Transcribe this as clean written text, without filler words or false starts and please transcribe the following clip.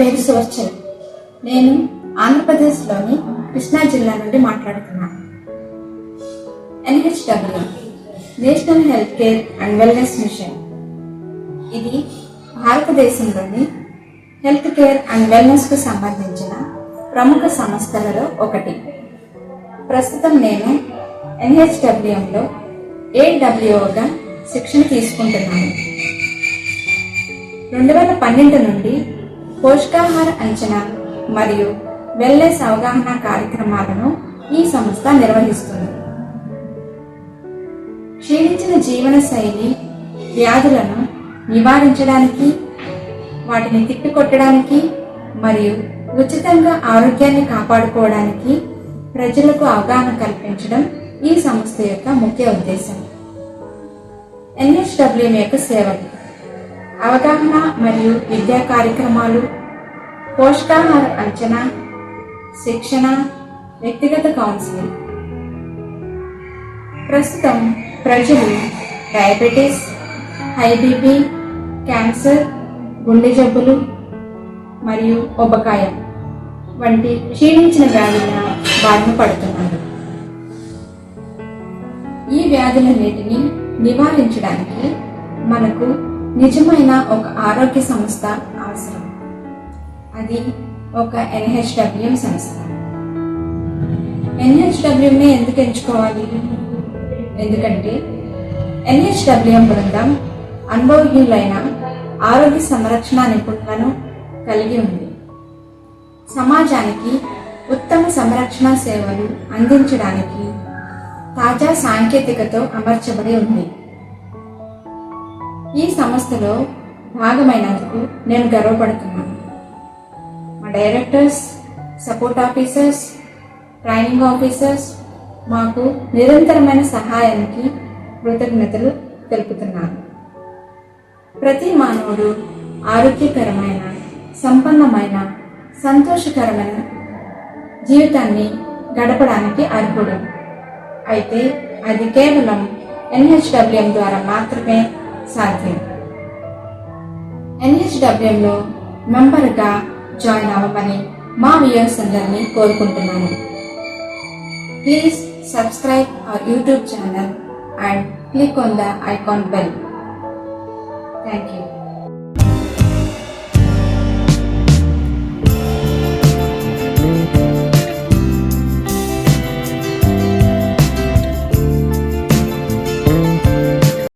పేరు సువర్చన. నేను ఆంధ్రప్రదేశ్లోని కృష్ణా జిల్లా నుండి మాట్లాడుతున్నాను. NHW national health care and wellness mission. ఇది భారతదేశంలోని హెల్త్ కేర్ అండ్ వెల్నెస్ కు సంబంధించిన ప్రముఖ సంస్థలలో ఒకటి. ప్రస్తుతం నేను NHWలో AWOగా శిక్షణ తీసుకుంటున్నాను. 2012 నుండి పోషకాహార అంచనా మరియు వెల్నెస్ అవగాహన కార్యక్రమాలను ఈ సంస్థ నిర్వహిస్తుంది. క్షీణించిన జీవన శైలి వ్యాధులను నివారించడానికి, వాటిని తిప్పికొట్టడానికి మరియు ఉచితంగా ఆరోగ్యాన్ని కాపాడుకోవడానికి ప్రజలకు అవగాహన కల్పించడం ఈ సంస్థ యొక్క ముఖ్య ఉద్దేశం. NHWM యొక్క సేవలు: అవగాహన మరియు విద్యా కార్యక్రమాలు, పోషకాహార అంచనా, శిక్షణ, వ్యక్తిగత కౌన్సిలింగ్. ప్రస్తుతం ప్రజలు డయాబెటీస్, హై బీపీ, క్యాన్సర్, గుండె జబ్బులు మరియు ఉబకాయం వంటి క్షీణించిన వ్యాధుల బారిన పడుతున్నారు. ఈ వ్యాధులన్నిటిని నివారించడానికి మనకు నిజమైన ఒక ఆరోగ్య సంస్థ అవసరం. అది ఒక NHWM సంస్థ. NHWMని ఎందుకు ఎంచుకోవాలి? ఎందుకంటే NHWM బృందం అనుభవజ్ఞులైన ఆరోగ్య సంరక్షణ నిపుణులను కలిగి ఉంది. సమాజానికి ఉత్తమ సంరక్షణ సేవలు అందించడానికి తాజా సాంకేతికతో అమర్చబడి ఉంది. ఈ సంస్థలో భాగమైనందుకు నేను గర్వపడుతున్నాను. మా directors, support officers, training officers మాకు నిరంతరమైన సహాయానికి కృతజ్ఞతలు తెలుపుతున్నాను. ప్రతి మానవుడు ఆరోగ్యకరమైన, సంపన్నమైన, సంతోషకరమైన జీవితాన్ని గడపడానికి అర్హుడు. అయితే అది కేవలం NHWM ద్వారా మాత్రమే సాధ్యం. NHWMలో మెంబర్గా జాయిన్ అవ్వమని మా వ్యూయర్స్ అందరినీ కోరుకుంటున్నాను. Please subscribe our YouTube channel and click on the icon bell. Thank you.